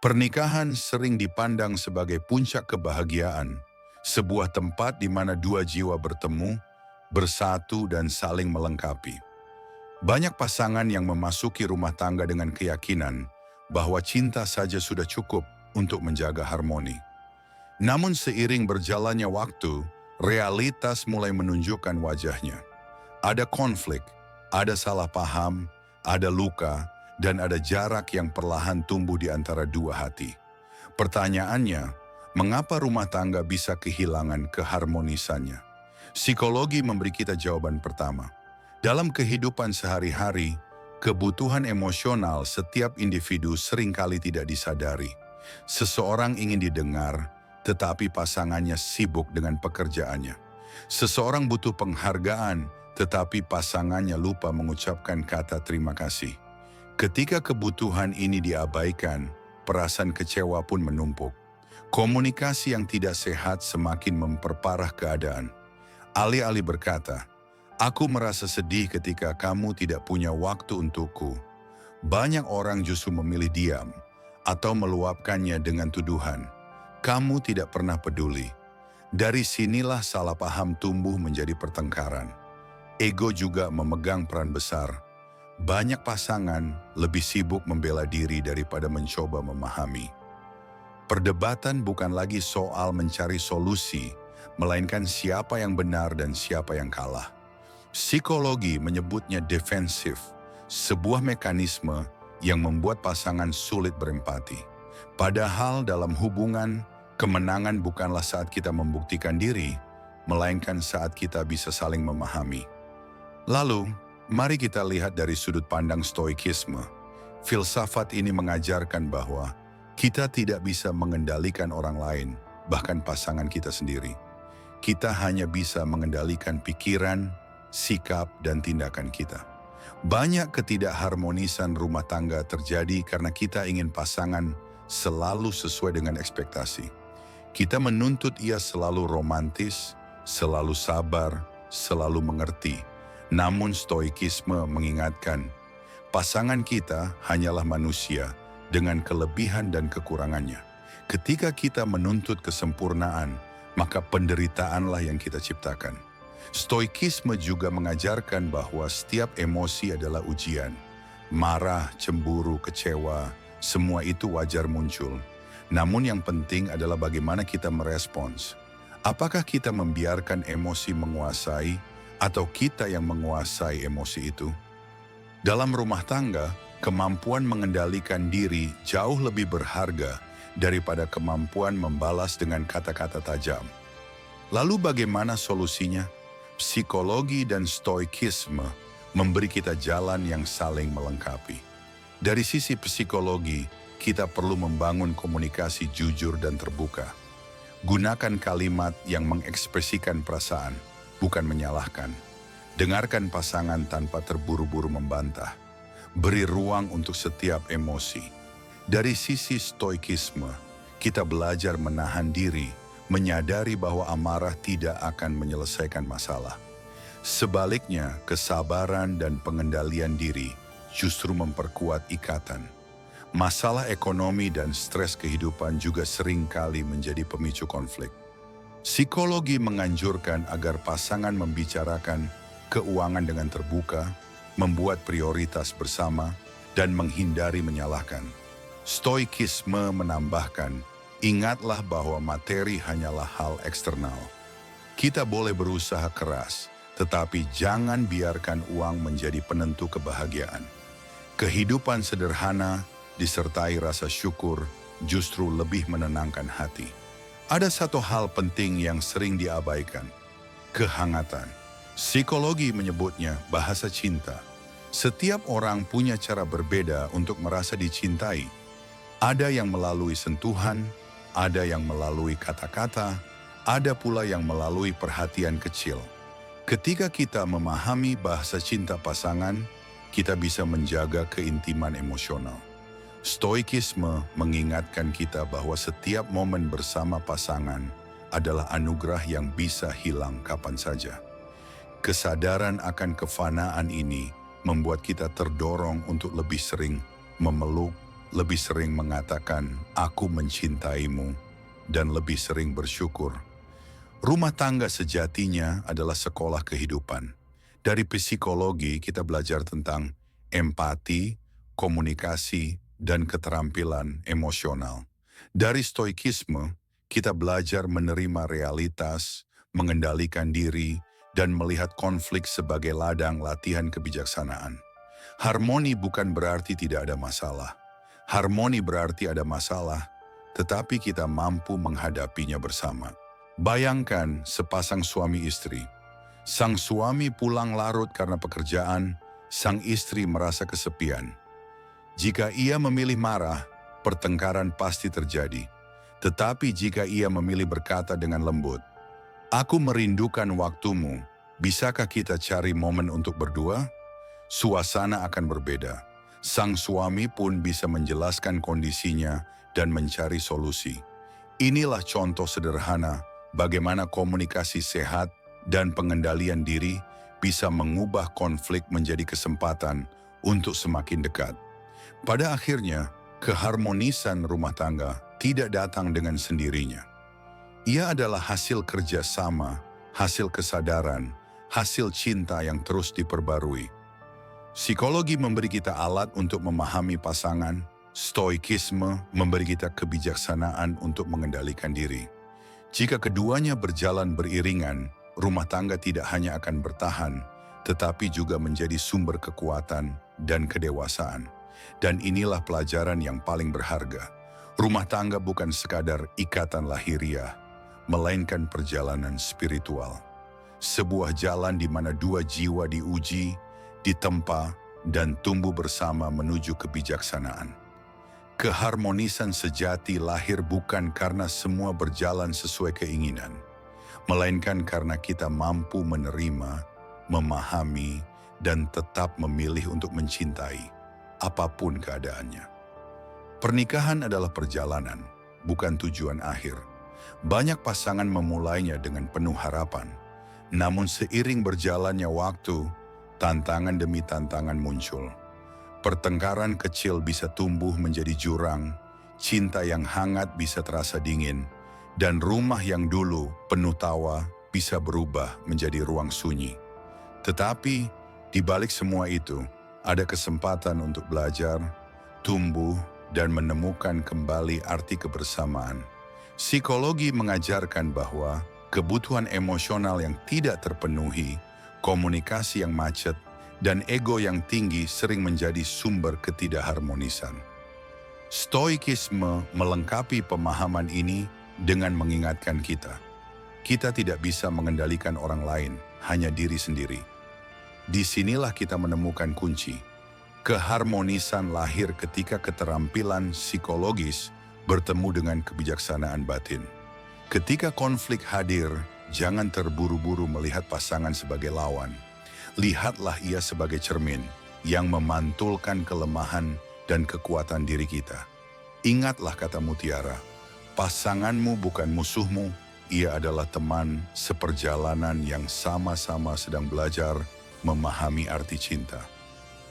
Pernikahan sering dipandang sebagai puncak kebahagiaan, sebuah tempat di mana dua jiwa bertemu, bersatu dan saling melengkapi. Banyak pasangan yang memasuki rumah tangga dengan keyakinan bahwa cinta saja sudah cukup untuk menjaga harmoni. Namun seiring berjalannya waktu, realitas mulai menunjukkan wajahnya. Ada konflik, ada salah paham, ada luka, dan ada jarak yang perlahan tumbuh di antara dua hati. Pertanyaannya, mengapa rumah tangga bisa kehilangan keharmonisannya? Psikologi memberi kita jawaban pertama. Dalam kehidupan sehari-hari, kebutuhan emosional setiap individu seringkali tidak disadari. Seseorang ingin didengar, tetapi pasangannya sibuk dengan pekerjaannya. Seseorang butuh penghargaan, tetapi pasangannya lupa mengucapkan kata terima kasih. Ketika kebutuhan ini diabaikan, perasaan kecewa pun menumpuk. Komunikasi yang tidak sehat semakin memperparah keadaan. Alih-alih berkata, "Aku merasa sedih ketika kamu tidak punya waktu untukku." Banyak orang justru memilih diam atau meluapkannya dengan tuduhan, "Kamu tidak pernah peduli." Dari sinilah salah paham tumbuh menjadi pertengkaran. Ego juga memegang peran besar. Banyak pasangan lebih sibuk membela diri daripada mencoba memahami. Perdebatan bukan lagi soal mencari solusi, melainkan siapa yang benar dan siapa yang kalah. Psikologi menyebutnya defensif, sebuah mekanisme yang membuat pasangan sulit berempati. Padahal dalam hubungan, kemenangan bukanlah saat kita membuktikan diri, melainkan saat kita bisa saling memahami. Lalu, mari kita lihat dari sudut pandang Stoikisme. Filsafat ini mengajarkan bahwa kita tidak bisa mengendalikan orang lain, bahkan pasangan kita sendiri. Kita hanya bisa mengendalikan pikiran, sikap, dan tindakan kita. Banyak ketidakharmonisan rumah tangga terjadi karena kita ingin pasangan selalu sesuai dengan ekspektasi. Kita menuntut ia selalu romantis, selalu sabar, selalu mengerti. Namun Stoikisme mengingatkan, pasangan kita hanyalah manusia dengan kelebihan dan kekurangannya. Ketika kita menuntut kesempurnaan, maka penderitaanlah yang kita ciptakan. Stoikisme juga mengajarkan bahwa setiap emosi adalah ujian. Marah, cemburu, kecewa, semua itu wajar muncul. Namun yang penting adalah bagaimana kita merespons. Apakah kita membiarkan emosi menguasai, atau kita yang menguasai emosi itu? Dalam rumah tangga, kemampuan mengendalikan diri jauh lebih berharga daripada kemampuan membalas dengan kata-kata tajam. Lalu bagaimana solusinya? Psikologi dan Stoikisme memberi kita jalan yang saling melengkapi. Dari sisi psikologi, kita perlu membangun komunikasi jujur dan terbuka. Gunakan kalimat yang mengekspresikan perasaan, bukan menyalahkan. Dengarkan pasangan tanpa terburu-buru membantah. Beri ruang untuk setiap emosi. Dari sisi Stoikisme, kita belajar menahan diri, menyadari bahwa amarah tidak akan menyelesaikan masalah. Sebaliknya, kesabaran dan pengendalian diri justru memperkuat ikatan. Masalah ekonomi dan stres kehidupan juga seringkali menjadi pemicu konflik. Psikologi menganjurkan agar pasangan membicarakan keuangan dengan terbuka, membuat prioritas bersama, dan menghindari menyalahkan. Stoikisme menambahkan, ingatlah bahwa materi hanyalah hal eksternal. Kita boleh berusaha keras, tetapi jangan biarkan uang menjadi penentu kebahagiaan. Kehidupan sederhana disertai rasa syukur justru lebih menenangkan hati. Ada satu hal penting yang sering diabaikan, kehangatan. Psikologi menyebutnya bahasa cinta. Setiap orang punya cara berbeda untuk merasa dicintai. Ada yang melalui sentuhan, ada yang melalui kata-kata, ada pula yang melalui perhatian kecil. Ketika kita memahami bahasa cinta pasangan, kita bisa menjaga keintiman emosional. Stoikisme mengingatkan kita bahwa setiap momen bersama pasangan adalah anugerah yang bisa hilang kapan saja. Kesadaran akan kefanaan ini membuat kita terdorong untuk lebih sering memeluk, lebih sering mengatakan, "Aku mencintaimu," dan lebih sering bersyukur. Rumah tangga sejatinya adalah sekolah kehidupan. Dari psikologi kita belajar tentang empati, komunikasi, dan keterampilan emosional. Dari stoikisme, kita belajar menerima realitas, mengendalikan diri, dan melihat konflik sebagai ladang latihan kebijaksanaan. Harmoni bukan berarti tidak ada masalah. Harmoni berarti ada masalah, tetapi kita mampu menghadapinya bersama. Bayangkan sepasang suami istri. Sang suami pulang larut karena pekerjaan, sang istri merasa kesepian. Jika ia memilih marah, pertengkaran pasti terjadi. Tetapi jika ia memilih berkata dengan lembut, "Aku merindukan waktumu, bisakah kita cari momen untuk berdua?" Suasana akan berbeda. Sang suami pun bisa menjelaskan kondisinya dan mencari solusi. Inilah contoh sederhana bagaimana komunikasi sehat dan pengendalian diri bisa mengubah konflik menjadi kesempatan untuk semakin dekat. Pada akhirnya, keharmonisan rumah tangga tidak datang dengan sendirinya. Ia adalah hasil kerjasama, hasil kesadaran, hasil cinta yang terus diperbarui. Psikologi memberi kita alat untuk memahami pasangan, stoikisme memberi kita kebijaksanaan untuk mengendalikan diri. Jika keduanya berjalan beriringan, rumah tangga tidak hanya akan bertahan, tetapi juga menjadi sumber kekuatan dan kedewasaan. Dan inilah pelajaran yang paling berharga. Rumah tangga bukan sekadar ikatan lahiriah, melainkan perjalanan spiritual. Sebuah jalan di mana dua jiwa diuji, ditempa, dan tumbuh bersama menuju kebijaksanaan. Keharmonisan sejati lahir bukan karena semua berjalan sesuai keinginan, melainkan karena kita mampu menerima, memahami, dan tetap memilih untuk mencintai, apapun keadaannya. Pernikahan adalah perjalanan, bukan tujuan akhir. Banyak pasangan memulainya dengan penuh harapan, namun seiring berjalannya waktu, tantangan demi tantangan muncul. Pertengkaran kecil bisa tumbuh menjadi jurang, cinta yang hangat bisa terasa dingin, dan rumah yang dulu penuh tawa bisa berubah menjadi ruang sunyi. Tetapi, di balik semua itu, ada kesempatan untuk belajar, tumbuh, dan menemukan kembali arti kebersamaan. Psikologi mengajarkan bahwa kebutuhan emosional yang tidak terpenuhi, komunikasi yang macet, dan ego yang tinggi sering menjadi sumber ketidakharmonisan. Stoikisme melengkapi pemahaman ini dengan mengingatkan kita tidak bisa mengendalikan orang lain, hanya diri sendiri. Disinilah kita menemukan kunci. Keharmonisan lahir ketika keterampilan psikologis bertemu dengan kebijaksanaan batin. Ketika konflik hadir, jangan terburu-buru melihat pasangan sebagai lawan. Lihatlah ia sebagai cermin yang memantulkan kelemahan dan kekuatan diri kita. Ingatlah kata mutiara, pasanganmu bukan musuhmu, ia adalah teman seperjalanan yang sama-sama sedang belajar memahami arti cinta.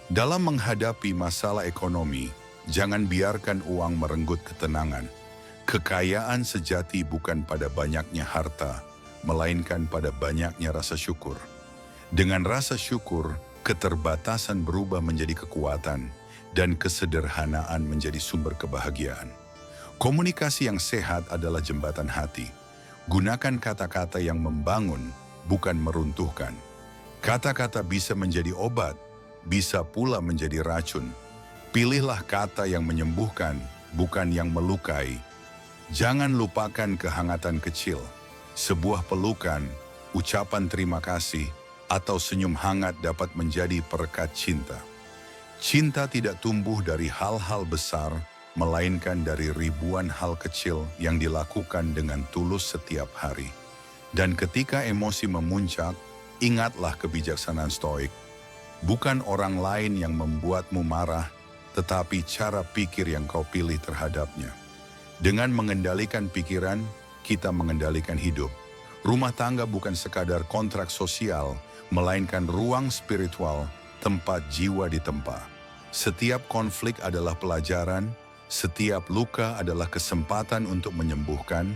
Dalam menghadapi masalah ekonomi, jangan biarkan uang merenggut ketenangan. Kekayaan sejati bukan pada banyaknya harta, melainkan pada banyaknya rasa syukur. Dengan rasa syukur, keterbatasan berubah menjadi kekuatan, dan kesederhanaan menjadi sumber kebahagiaan. Komunikasi yang sehat adalah jembatan hati. Gunakan kata-kata yang membangun, bukan meruntuhkan. Kata-kata bisa menjadi obat, bisa pula menjadi racun. Pilihlah kata yang menyembuhkan, bukan yang melukai. Jangan lupakan kehangatan kecil. Sebuah pelukan, ucapan terima kasih, atau senyum hangat dapat menjadi perekat cinta. Cinta tidak tumbuh dari hal-hal besar, melainkan dari ribuan hal kecil yang dilakukan dengan tulus setiap hari. Dan ketika emosi memuncak, ingatlah kebijaksanaan stoik. Bukan orang lain yang membuatmu marah, tetapi cara pikir yang kau pilih terhadapnya. Dengan mengendalikan pikiran, kita mengendalikan hidup. Rumah tangga bukan sekadar kontrak sosial, melainkan ruang spiritual, tempat jiwa ditempa. Setiap konflik adalah pelajaran, Setiap luka adalah kesempatan untuk menyembuhkan,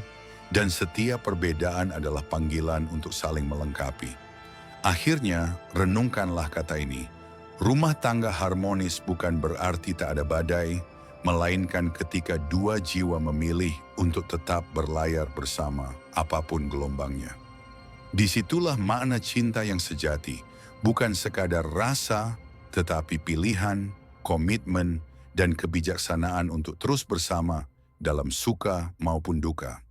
dan setiap perbedaan adalah panggilan untuk saling melengkapi. Akhirnya, renungkanlah kata ini. Rumah tangga harmonis bukan berarti tak ada badai, melainkan ketika dua jiwa memilih untuk tetap berlayar bersama, apapun gelombangnya. Disitulah makna cinta yang sejati, bukan sekadar rasa, tetapi pilihan, komitmen, dan kebijaksanaan untuk terus bersama dalam suka maupun duka.